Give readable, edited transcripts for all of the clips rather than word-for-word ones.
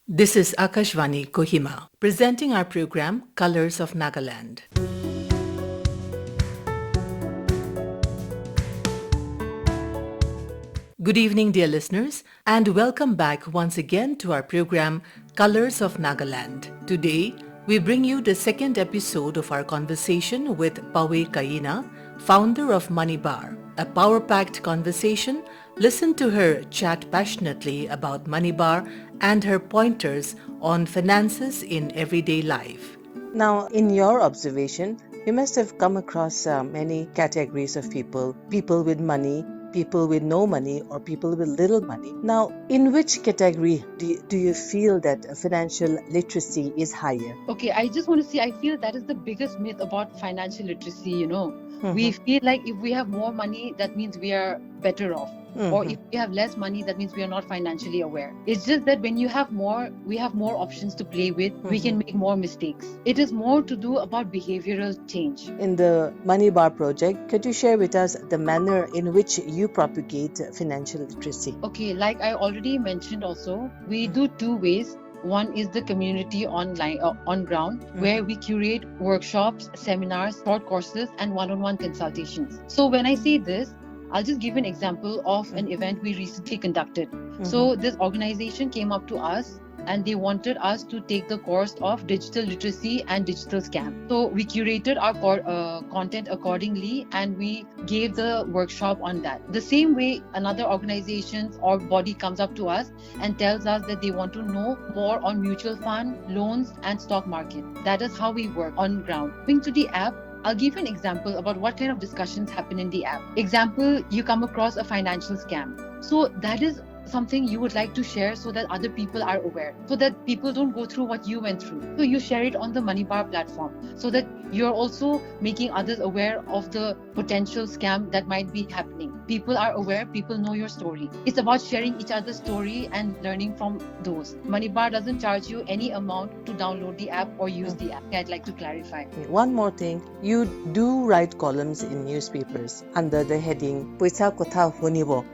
This is Akashvani Kohima, presenting our program Colors of Nagaland. Good evening, dear listeners, and welcome back once again to our program Colors of Nagaland. Today, we bring you the second episode of our conversation with Paweii Kayina, founder of Money Bar. A power-packed conversation. Listen to her chat passionately about Money Bar and her pointers on finances in everyday life. Now, in your observation, you must have come across many categories of people: people with money, people with no money, or people with little money. Now, in which category do you feel that financial literacy is higher? Okay, I just want to say, I feel that is the biggest myth about financial literacy. We Mm-hmm. feel like if we have more money, that means we are better off. Or Mm-hmm. if we have less money, that means we are not financially aware. It's just that when you have more, we have more options to play with. We can make more mistakes. It is more to do about behavioral change. In the Money Bar project, could you share with us the manner in which you propagate financial literacy? Okay, like I already mentioned also, we do two ways. One is the community online on ground, where we curate workshops, seminars, short courses, and one-on-one consultations. So when I say this, I'll just give an example of an event we recently conducted. So this organization came up to us and they wanted us to take the course of digital literacy and digital scam. So we curated our content accordingly and we gave the workshop on that. The same way another organization or body comes up to us and tells us that they want to know more on mutual fund, loans, and stock market. That is how we work on ground. Coming to the app, I'll give you an example about what kind of discussions happen in the app. Example, you come across a financial scam. So that is something you would like to share so that other people are aware, so that people don't go through what you went through. So you share it on the Money Bar platform so that you're also making others aware of the potential scam that might be happening. People are aware, people know your story. It's about sharing each other's story and learning from those. Money Bar doesn't charge you any amount to download the app or use the app. I'd like to clarify. One more thing, you do write columns in newspapers under the heading Paisa Kotha Hunibo.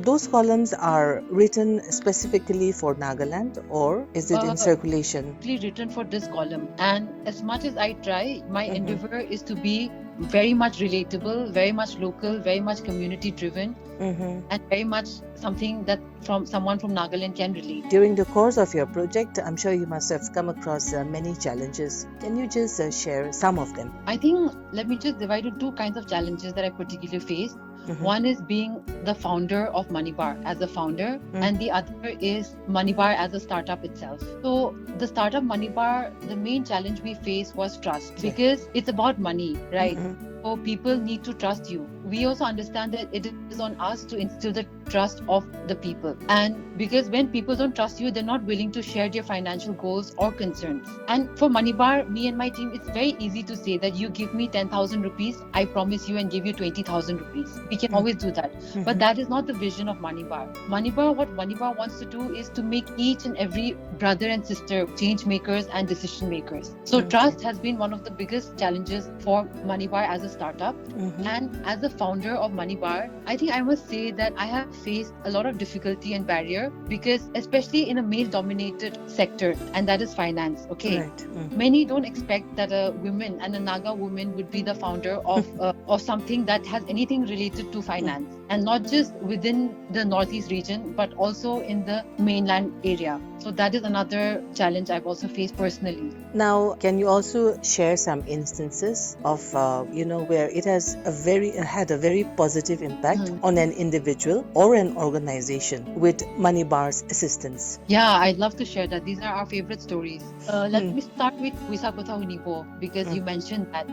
Those columns are written specifically for Nagaland, or is it in circulation? Written for this column, and as much as I try, my endeavor is to be very much relatable, very much local, very much community driven, and very much something that from someone from Nagaland can relate. During the course of your project, I'm sure you must have come across many challenges. Can you just share some of them? I think let me just divide into two kinds of challenges that I particularly faced. One is being the founder of Money Bar as a founder, and the other is Money Bar as a startup itself. So the startup Money Bar, the main challenge we faced was trust, because it's about money, right? So people need to trust you. We also understand that it is on us to instill the trust of the people. And because when people don't trust you, they're not willing to share their financial goals or concerns. And for Money Bar, me and my team, it's very easy to say that you give me 10,000 rupees, I promise you and give you 20,000 rupees. We can always do that. But that is not the vision of Money Bar. Money Bar, what Money Bar wants to do is to make each and every brother and sister change makers and decision makers. So trust has been one of the biggest challenges for Money Bar as a startup. And as a founder of Money Bar, I think I must say that I have faced a lot of difficulty and barrier, because especially in a male dominated sector, and that is finance. Okay. Right. Many don't expect that a woman and a Naga woman would be the founder of something that has anything related to finance, and not just within the Northeast region, but also in the mainland area. So that is another challenge I've also faced personally. Now, can you also share some instances of where it has had a very positive impact on an individual or an organization with Money Bar's assistance? Yeah, I'd love to share that. These are our favorite stories. Let me start with Wisakota Hunipo, because you mentioned that.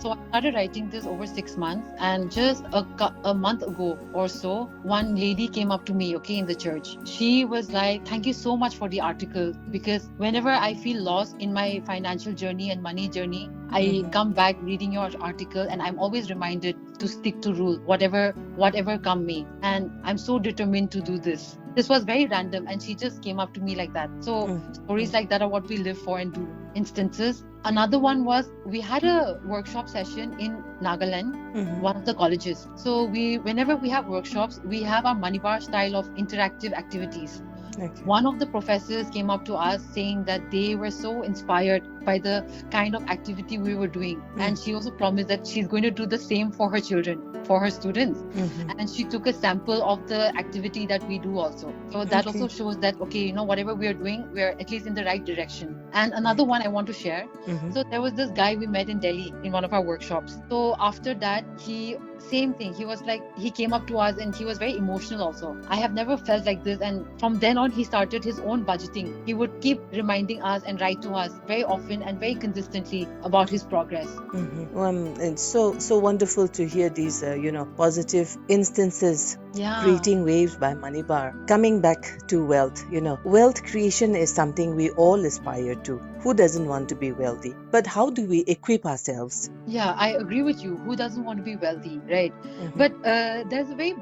So I started writing this over 6 months, and just a month ago or so, one lady came up to me, in the church. She was like, "Thank you so much for the article, because whenever I feel lost in my financial journey and money journey, I come back reading your article, and I'm always reminded to stick to rule, whatever come may. And I'm so determined to do this." This was very random, and she just came up to me like that. So stories like that are what we live for and do. Instances. Another one was, we had a workshop session in Nagaland, one of the colleges. So whenever we have workshops, we have our Money Bar style of interactive activities. Okay. One of the professors came up to us saying that they were so inspired by the kind of activity we were doing. And she also promised that she's going to do the same for her children, for her students. And she took a sample of the activity that we do also. So that Okay. also shows that, okay, whatever we are doing, we are at least in the right direction. And another one I want to share. So there was this guy we met in Delhi in one of our workshops. So after that, same thing. He was like, he came up to us and he was very emotional also. I have never felt like this. And from then on, he started his own budgeting. He would keep reminding us and write to us very often and very consistently about his progress. It's so wonderful to hear these, positive instances creating waves by Manibar. Coming back to wealth, wealth creation is something we all aspire to. Who doesn't want to be wealthy? But how do we equip ourselves? Yeah, I agree with you. Who doesn't want to be wealthy, right? But there's a very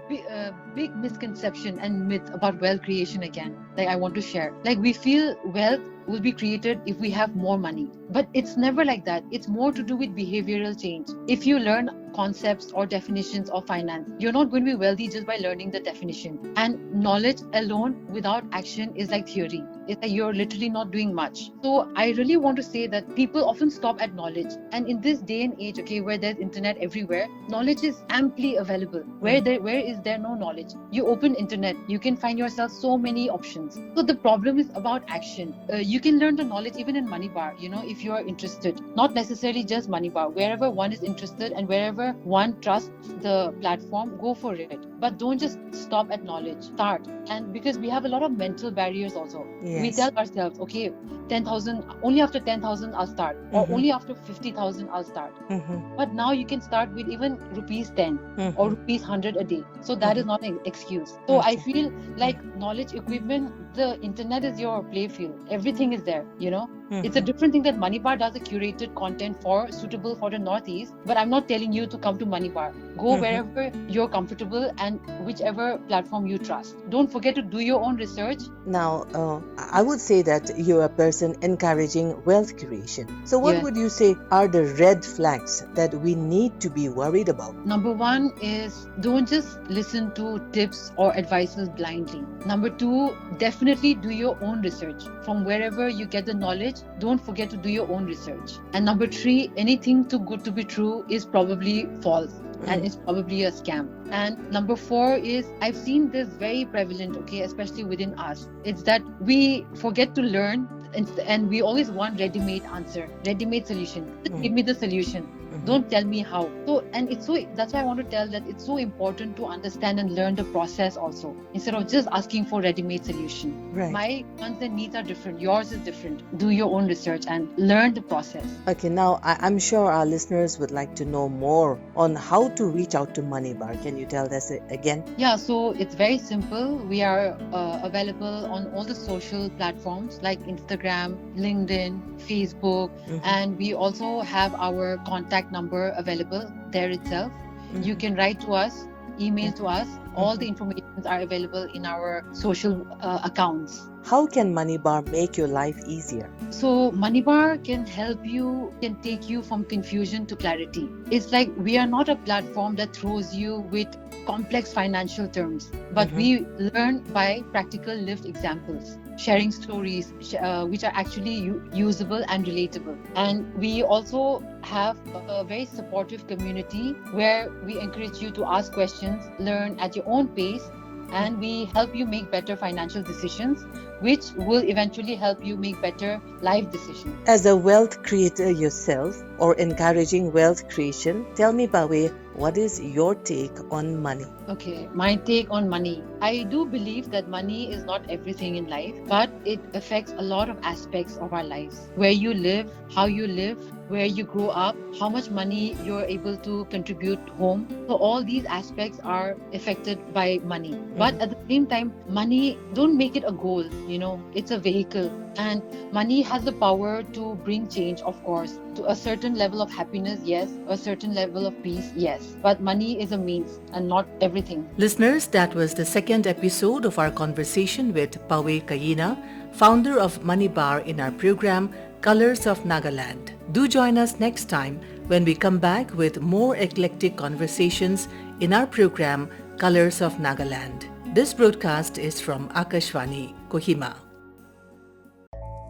big misconception and myth about wealth creation again, like I want to share. Like we feel wealth will be created if we have more money. But it's never like that. It's more to do with behavioral change. If you learn concepts or definitions of finance, you're not going to be wealthy just by learning the definition. And knowledge alone without action is like theory. It's like you're literally not doing much. So I really want to say that people often stop at knowledge. And in this day and age, okay, where there's internet everywhere, knowledge is amply available. Where is there no knowledge? You open internet, you can find yourself so many options. So the problem is about action. You can learn the knowledge even in Moneybar, if you are interested. Not necessarily just Moneybar. Wherever one is interested and wherever one trusts the platform, go for it. But don't just stop at knowledge. Start. And because we have a lot of mental barriers also. Yes. We tell ourselves, okay, 10,000, only after 10,000 I'll start, or only after 50,000 I'll start. But now you can start with even rupees 10 or rupees 100 a day. So that is not an excuse. So I feel like knowledge equipment, the internet is your playfield. Everything is there, It's a different thing that Moneybar does a curated content for suitable for the Northeast. But I'm not telling you to come to Moneybar. Go wherever you're comfortable and whichever platform you trust. Don't forget to do your own research. Now, I would say that you're a person encouraging wealth creation. So what would you say are the red flags that we need to be worried about? Number one is don't just listen to tips or advices blindly. Number two, definitely do your own research. From wherever you get the knowledge, don't forget to do your own research. And number three, anything too good to be true is probably false. And it's probably a scam. And number four is, I've seen this very prevalent, okay, especially within us. It's that we forget to learn and we always want ready-made answer, ready-made solution. Just give me the solution. Don't tell me how. So, and that's why I want to tell that it's so important to understand and learn the process also, instead of just asking for ready-made solution. Right. My wants and needs are different. Yours is different. Do your own research and learn the process. Okay, now I'm sure our listeners would like to know more on how to reach out to Moneybar. Can you tell us again? Yeah, so it's very simple. We are available on all the social platforms like Instagram, LinkedIn, Facebook, and we also have our contact number available there itself. You can write to us, email to us. All the informations are available in our social accounts. How can Moneybar make your life easier? So Moneybar can help you, can take you from confusion to clarity. It's like we are not a platform that throws you with complex financial terms, but we learn by practical lived examples, sharing stories which are actually usable and relatable. And we also have a very supportive community where we encourage you to ask questions, learn at your own pace, and we help you make better financial decisions, which will eventually help you make better life decisions. As a wealth creator yourself, or encouraging wealth creation, tell me, Paweii, what is your take on money? Okay, my take on money. I do believe that money is not everything in life, but it affects a lot of aspects of our lives. Where you live, how you live, where you grow up, how much money you're able to contribute home. So all these aspects are affected by money. But at the same time, money, don't make it a goal, it's a vehicle. And money has the power to bring change, of course, to a certain level of happiness, yes, a certain level of peace, yes. But money is a means and not everything. Listeners, that was the second episode of our conversation with Paweii Kayina, founder of Moneybar, in our program Colors of Nagaland. Do join us next time when we come back with more eclectic conversations in our program Colors of Nagaland. This broadcast is from Akashvani, Kohima.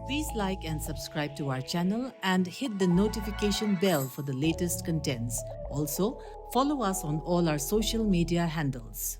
Please like and subscribe to our channel and hit the notification bell for the latest contents. Also, follow us on all our social media handles.